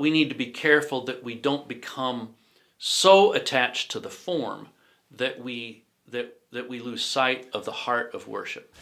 we need to be careful that we don't become so attached to the form that we lose sight of the heart of worship.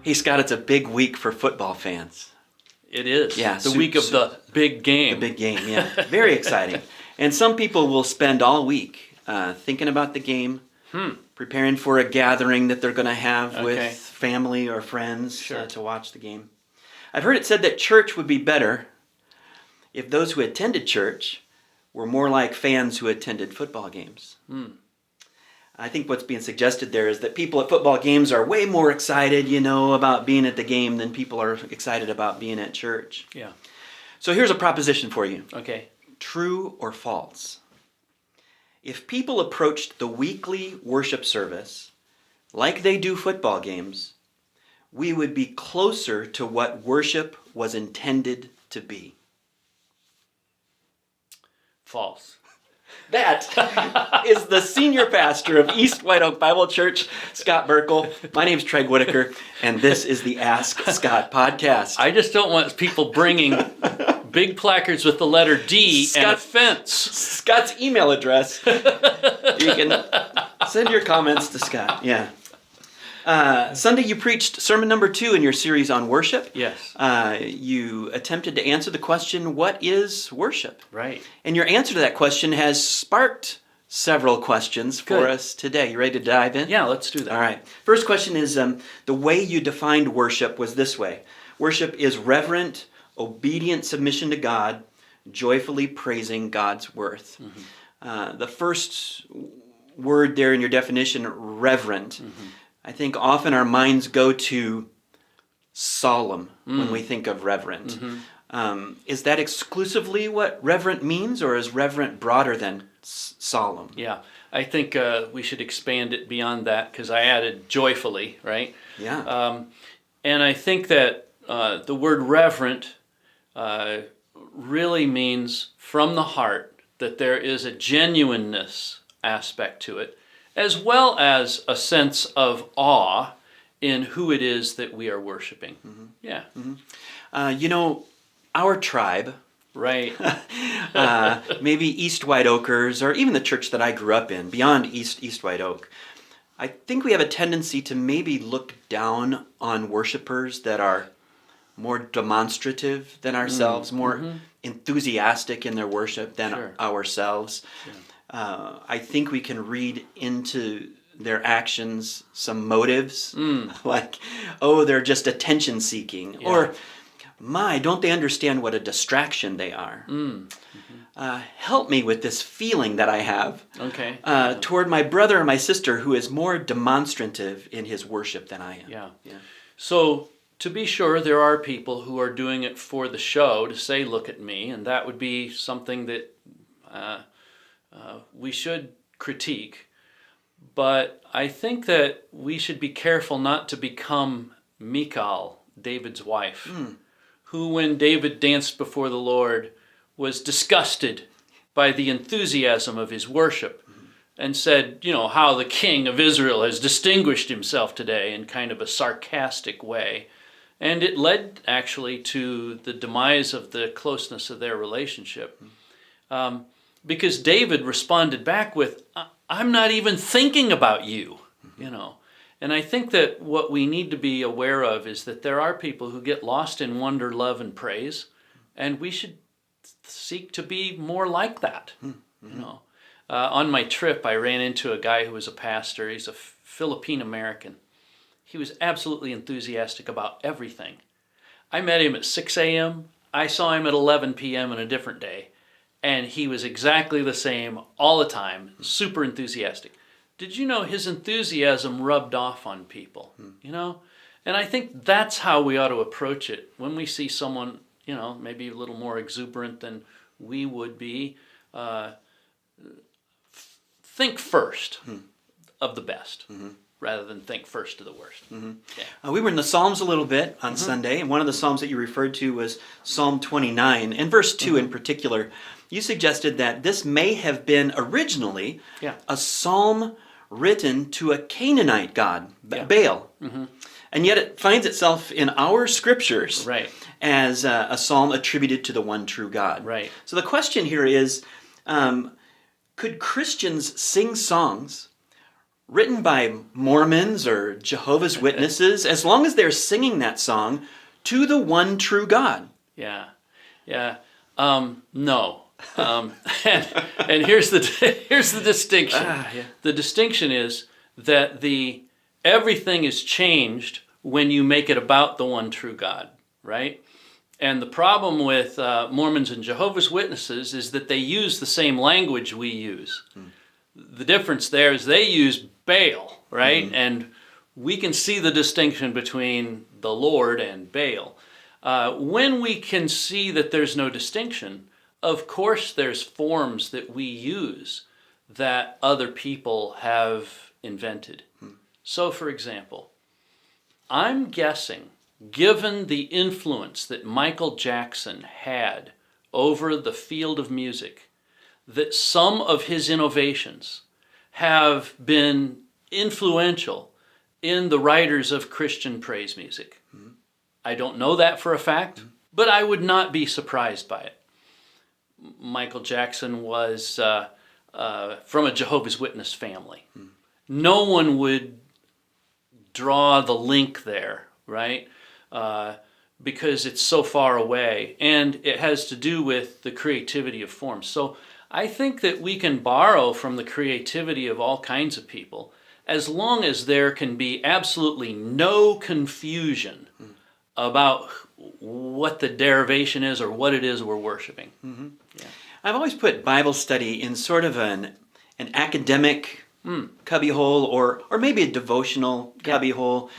Hey, Scott, it's a big week for football fans. It is. Yeah, the week of the big game. The big game, yeah. Very exciting. And some people will spend all week thinking about the game, preparing for a gathering that they're going to have with family or friends to watch the game. I've heard it said that church would be better if those who attended church were more like fans who attended football games. I think what's being suggested there is that people at football games are way more excited, about being at the game than people are excited about being at church. Yeah. So here's a proposition for you. Okay. True or false? If people approached the weekly worship service like they do football games, we would be closer to what worship was intended to be. False. That is the senior pastor of East White Oak Bible Church, Scott Burkle. My name's Treg Whitaker, and this is the Ask Scott podcast. I just don't want people bringing big placards with the letter D and a fence. Scott's email address. You can send your comments to Scott. Yeah. Sunday you preached sermon number 2 in your series on worship. Yes. You attempted to answer the question, what is worship? Right. And your answer to that question has sparked several questions for us today. You ready to dive in? Yeah, let's do that. All right. First question is, the way you defined worship was this way. Worship is reverent, obedient submission to God, joyfully praising God's worth. The first word there in your definition, reverent. I think often our minds go to solemn when we think of reverent. Is that exclusively what reverent means, or is reverent broader than solemn? Yeah, I think we should expand it beyond that, because I added joyfully, right? Yeah. And I think that the word reverent really means from the heart, that there is a genuineness aspect to it, as well as a sense of awe in who it is that we are worshiping. Yeah. Our tribe, right? maybe East White Oakers, or even the church that I grew up in, beyond East White Oak, I think we have a tendency to maybe look down on worshipers that are more demonstrative than ourselves, more enthusiastic in their worship than ourselves. I think we can read into their actions some motives, like, they're just attention seeking, or, don't they understand what a distraction they are? Help me with this feeling that I have toward my brother or my sister who is more demonstrative in his worship than I am. Yeah. So, to be sure, there are people who are doing it for the show, to say, look at me, and that would be something that we should critique, but I think that we should be careful not to become Michal, David's wife, who, when David danced before the Lord, was disgusted by the enthusiasm of his worship and said, how the king of Israel has distinguished himself today, in kind of a sarcastic way. And it led actually to the demise of the closeness of their relationship. Because David responded back with, I'm not even thinking about you, And I think that what we need to be aware of is that there are people who get lost in wonder, love, and praise, and we should seek to be more like that, On my trip, I ran into a guy who was a pastor. He's a Philippine American. He was absolutely enthusiastic about everything. I met him at 6 a.m. I saw him at 11 p.m. on a different day. And he was exactly the same all the time, super enthusiastic. Did you know his enthusiasm rubbed off on people, And I think that's how we ought to approach it. When we see someone, maybe a little more exuberant than we would be, think first of the best. Rather than think first of the worst. We were in the Psalms a little bit on Sunday, and one of the Psalms that you referred to was Psalm 29. And verse 2 in particular, you suggested that this may have been originally a psalm written to a Canaanite god, Yeah. Baal. And yet it finds itself in our scriptures Right. as a psalm attributed to the one true God. Right. So the question here is, could Christians sing songs written by Mormons or Jehovah's Witnesses, as long as they're singing that song to the one true God? Yeah. Yeah. No. And here's the distinction. Yeah. The distinction is that everything is changed when you make it about the one true God, right? And the problem with Mormons and Jehovah's Witnesses is that they use the same language we use. The difference there is they use Baal, right? And we can see the distinction between the Lord and Baal. When we can see that there's no distinction, of course there's forms that we use that other people have invented. So, for example, I'm guessing, given the influence that Michael Jackson had over the field of music, that some of his innovations have been influential in the writers of Christian praise music. I don't know that for a fact, but I would not be surprised by it. Michael Jackson was from a Jehovah's Witness family. No one would draw the link there, right? Because it's so far away, and it has to do with the creativity of forms. So I think that we can borrow from the creativity of all kinds of people, as long as there can be absolutely no confusion about what the derivation is or what it is we're worshiping. Yeah. I've always put Bible study in sort of an academic cubbyhole, or maybe a devotional cubbyhole.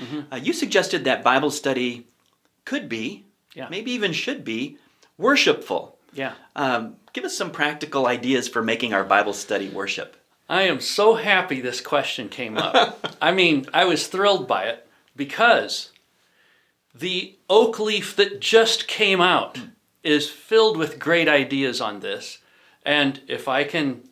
You suggested that Bible study could be, maybe even should be, worshipful. Yeah. Give us some practical ideas for making our Bible study worship. I am so happy this question came up. I mean, I was thrilled by it because the oak leaf that just came out is filled with great ideas on this. And if I can,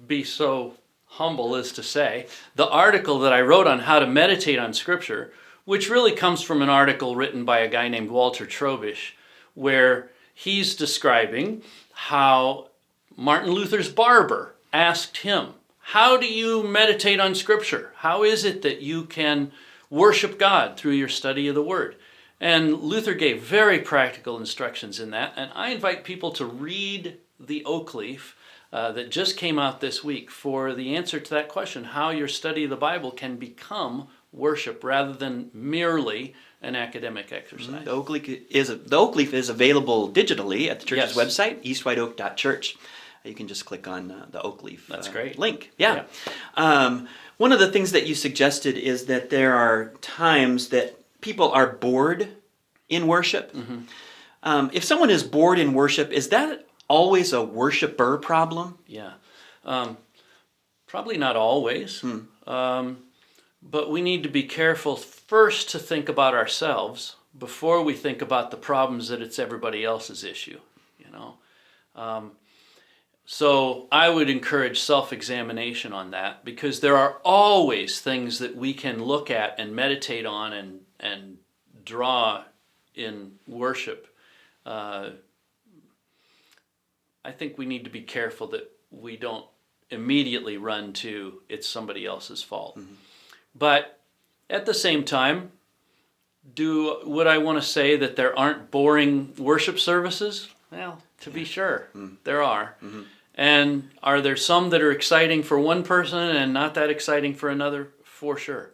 be so humble as to say, the article that I wrote on how to meditate on Scripture, which really comes from an article written by a guy named Walter Trobisch, where he's describing how Martin Luther's barber asked him, how do you meditate on Scripture? How is it that you can worship God through your study of the Word? And Luther gave very practical instructions in that, and I invite people to read the oak leaf that just came out this week for the answer to that question, how your study of the Bible can become worship rather than merely an academic exercise. The oak leaf is available digitally at the church's website, eastwhiteoak.church. You can just click on the oak leaf That's great. link. Yeah. One of the things that you suggested is that there are times that people are bored in worship. If someone is bored in worship, is that always a worshiper problem? Yeah. Probably not always. But we need to be careful first to think about ourselves before we think about the problems that it's everybody else's issue. So I would encourage self-examination on that, because there are always things that we can look at and meditate on and draw in worship. I think we need to be careful that we don't immediately run to it's somebody else's fault. But at the same time, would I want to say that there aren't boring worship services? Well, to be sure, there are. And are there some that are exciting for one person and not that exciting for another? For sure.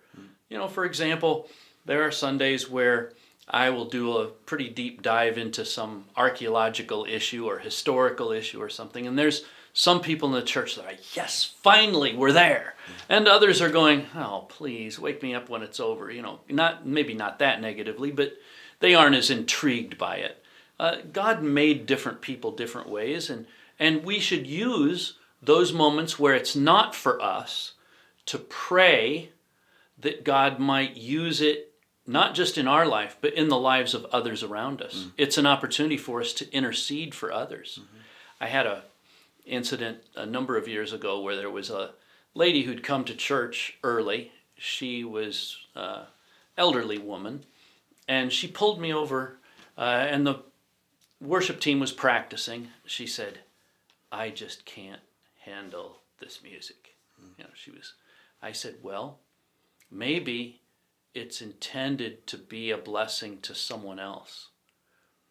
For example, there are Sundays where I will do a pretty deep dive into some archaeological issue or historical issue or something, and there's some people in the church that are, yes, finally, we're there. And others are going, oh, please, wake me up when it's over. Maybe not that negatively, but they aren't as intrigued by it. God made different people different ways, and we should use those moments where it's not for us to pray that God might use it, not just in our life, but in the lives of others around us. It's an opportunity for us to intercede for others. I had an incident a number of years ago where there was a lady who'd come to church early. She was an elderly woman, and she pulled me over, and the worship team was practicing. She said, "I just can't handle this music." I said, "Well, maybe it's intended to be a blessing to someone else.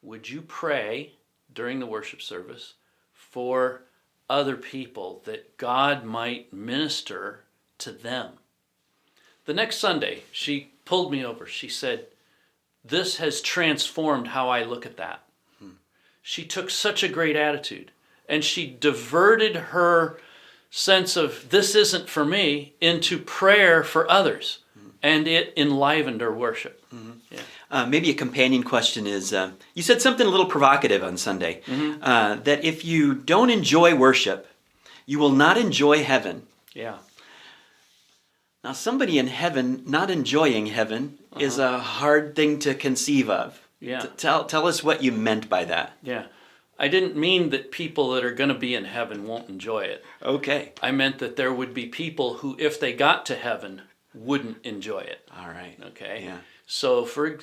Would you pray during the worship service for other people that God might minister to them?" The next Sunday, she pulled me over. She said, "This has transformed how I look at that." She took such a great attitude, and she diverted her sense of this isn't for me into prayer for others, and it enlivened her worship. Yeah. Maybe a companion question is, you said something a little provocative on Sunday, that if you don't enjoy worship, you will not enjoy heaven. Yeah. Now, somebody in heaven not enjoying heaven is a hard thing to conceive of. Yeah. Tell us what you meant by that. Yeah. I didn't mean that people that are going to be in heaven won't enjoy it. Okay. I meant that there would be people who, if they got to heaven, wouldn't enjoy it. All right. Okay. Yeah. So, for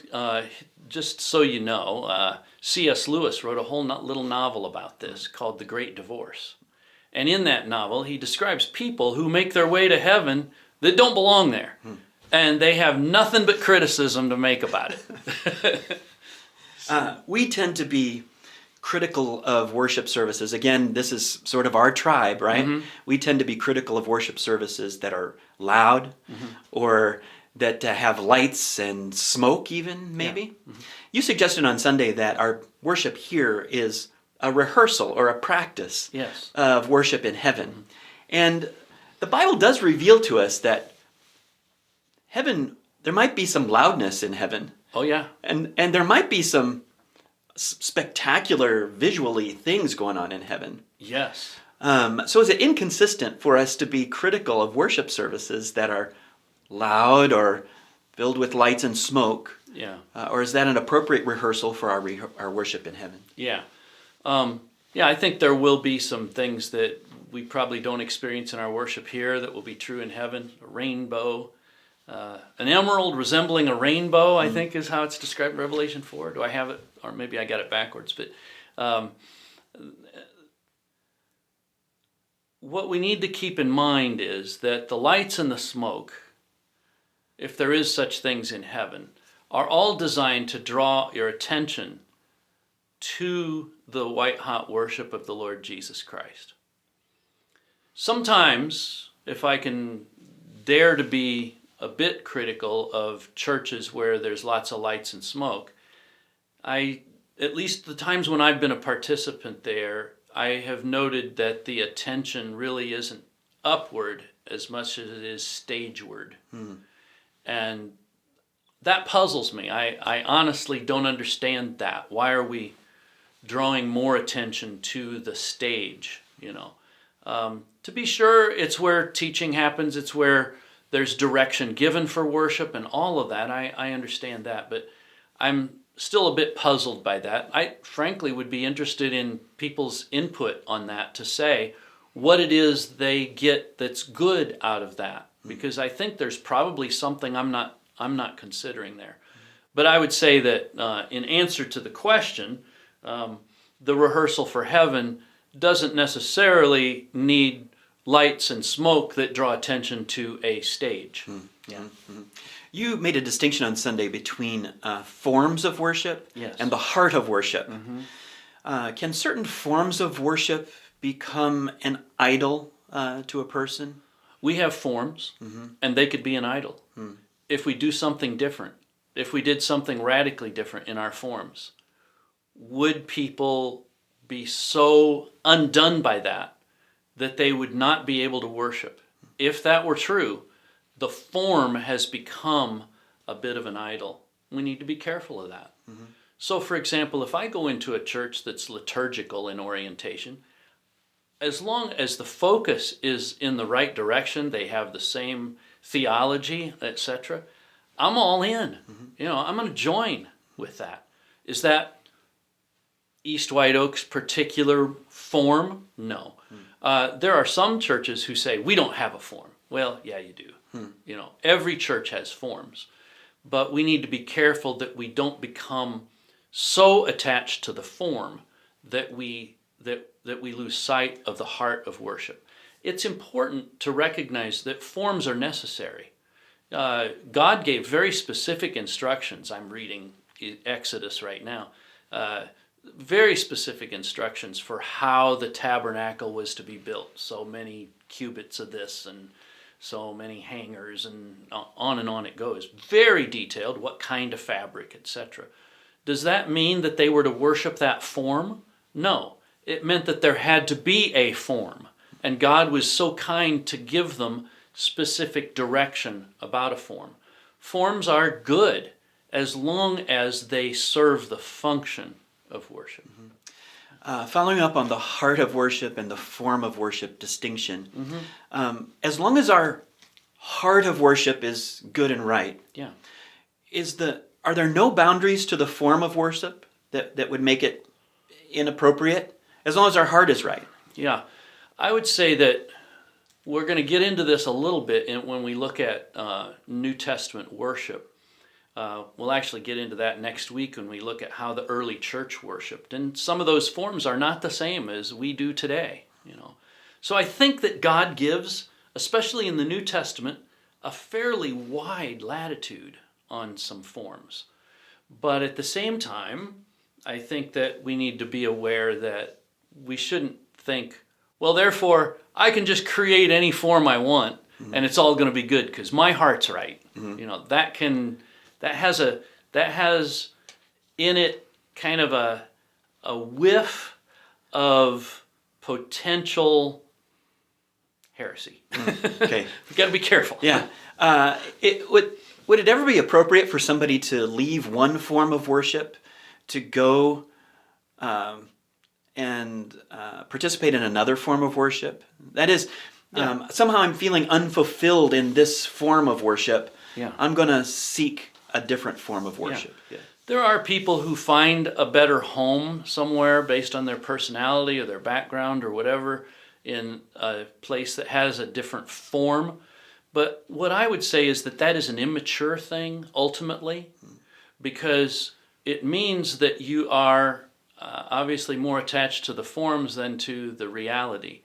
just so you know, C.S. Lewis wrote a whole little novel about this called The Great Divorce. And in that novel, he describes people who make their way to heaven that don't belong there. And they have nothing but criticism to make about it. We tend to be critical of worship services. Again, this is sort of our tribe, right? We tend to be critical of worship services that are loud or that have lights and smoke even, maybe. Yeah. You suggested on Sunday that our worship here is a rehearsal or a practice of worship in heaven. And the Bible does reveal to us that heaven, there might be some loudness in heaven. Oh, yeah. And there might be some spectacular visually things going on in heaven. Yes. So is it inconsistent for us to be critical of worship services that are loud or filled with lights and smoke? Yeah. Or is that an appropriate rehearsal for our worship in heaven? Yeah. I think there will be some things that we probably don't experience in our worship here that will be true in heaven. A rainbow. An emerald resembling a rainbow, I think, is how it's described in Revelation 4. Do I have it? Or maybe I got it backwards. But what we need to keep in mind is that the lights and the smoke, if there is such things in heaven, are all designed to draw your attention to the white-hot worship of the Lord Jesus Christ. Sometimes, if I can dare to be a bit critical of churches where there's lots of lights and smoke, at least the times when I've been a participant there, I have noted that the attention really isn't upward as much as it is stageward. And that puzzles me. I honestly don't understand that. Why are we drawing more attention to the stage, To be sure, it's where teaching happens. It's where there's direction given for worship and all of that. I understand that, but I'm still a bit puzzled by that. I frankly would be interested in people's input on that to say what it is they get that's good out of that, because I think there's probably something I'm not considering there. But I would say that in answer to the question, the rehearsal for heaven doesn't necessarily need lights and smoke that draw attention to a stage. Yeah. You made a distinction on Sunday between forms of worship and the heart of worship. Can certain forms of worship become an idol to a person? We have forms, and they could be an idol. If we do something different, if we did something radically different in our forms, would people be so undone by that they would not be able to worship? If that were true, the form has become a bit of an idol. We need to be careful of that. So, for example, if I go into a church that's liturgical in orientation, as long as the focus is in the right direction, they have the same theology, etc., I'm all in. I'm going to join with that. Is that East White Oak's particular form? No. There are some churches who say, we don't have a form. Well, yeah, you do. You know, every church has forms, but we need to be careful that we don't become so attached to the form that we lose sight of the heart of worship. It's important to recognize that forms are necessary. God gave very specific instructions. I'm reading Exodus right now. Very specific instructions for how the tabernacle was to be built. So many cubits of this and so many hangers and on it goes. Very detailed, what kind of fabric, etc. Does that mean that they were to worship that form? No. It meant that there had to be a form. And God was so kind to give them specific direction about a form. Forms are good as long as they serve the function of worship. Following up on the heart of worship and the form of worship distinction, as long as our heart of worship is good and right, Yeah. are there no boundaries to the form of worship that would make it inappropriate, as long as our heart is right? Yeah. I would say that we're going to get into this a little bit when we look at New Testament worship. We'll actually get into that next week when we look at how the early church worshipped. And some of those forms are not the same as we do today, you know. So I think that God gives, especially in the New Testament, a fairly wide latitude on some forms. But at the same time, I think that we need to be aware that we shouldn't think, well, therefore, I can just create any form I want and it's all going to be good because my heart's right. You know, that has in it kind of a whiff of potential heresy. Okay. We've got to be careful. Yeah. Would it ever be appropriate for somebody to leave one form of worship to go and participate in another form of worship? That is, somehow I'm feeling unfulfilled in this form of worship. Yeah. I'm going to seek a different form of worship. Yeah. There are people who find a better home somewhere based on their personality or their background or whatever in a place that has a different form. But what I would say is that is an immature thing ultimately, because it means that you are obviously more attached to the forms than to the reality.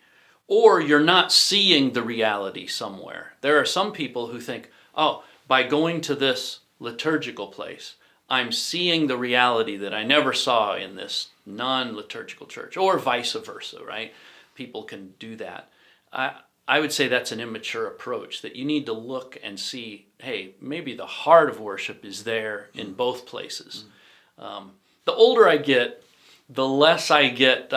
Or you're not seeing the reality somewhere. There are some people who think, oh, by going to this liturgical place, I'm seeing the reality that I never saw in this non-liturgical church, or vice versa, right? People can do that. I would say that's an immature approach, that you need to look and see, hey, maybe the heart of worship is there in both places. The older I get, the less I get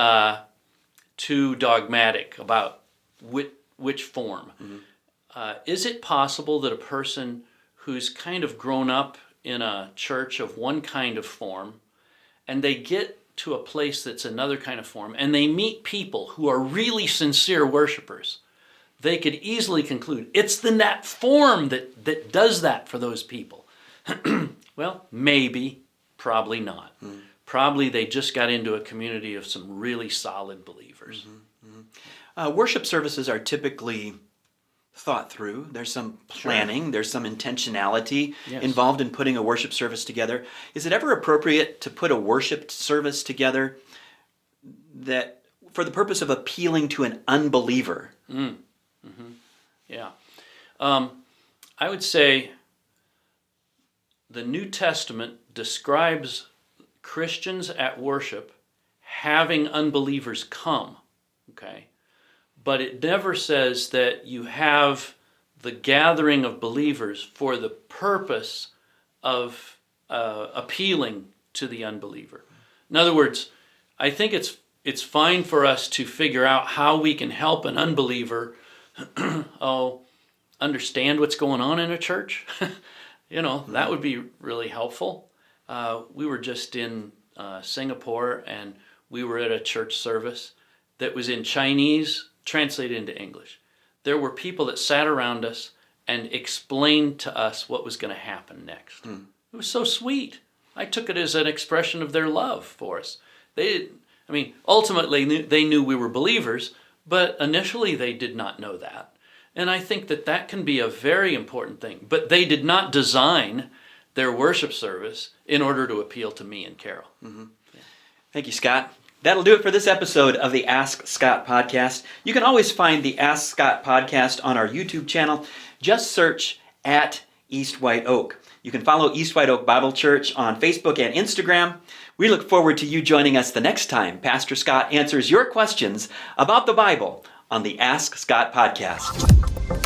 too dogmatic about which form. Is it possible that a person who's kind of grown up in a church of one kind of form, and they get to a place that's another kind of form, and they meet people who are really sincere worshipers, they could easily conclude it's that form that does that for those people? Well, maybe, probably not. Probably they just got into a community of some really solid believers. Worship services are typically thought through. There's some planning, there's some intentionality involved in putting a worship service together. Is it ever appropriate to put a worship service together that for the purpose of appealing to an unbeliever? Yeah. I would say the New Testament describes Christians at worship having unbelievers come, okay? But it never says that you have the gathering of believers for the purpose of appealing to the unbeliever. In other words, I think it's fine for us to figure out how we can help an unbeliever understand what's going on in a church. That would be really helpful. We were just in Singapore, and we were at a church service that was in Chinese, translated into English. There were people that sat around us and explained to us what was going to happen next. It was so sweet. I took it as an expression of their love for us. Ultimately they knew we were believers, but initially they did not know that. And I think that that can be a very important thing. But they did not design their worship service in order to appeal to me and Carol. Mm-hmm. Thank you, Scott. That'll do it for this episode of the Ask Scott podcast. You can always find the Ask Scott podcast on our YouTube channel. Just search at East White Oak. You can follow East White Oak Bible Church on Facebook and Instagram. We look forward to you joining us the next time Pastor Scott answers your questions about the Bible on the Ask Scott podcast.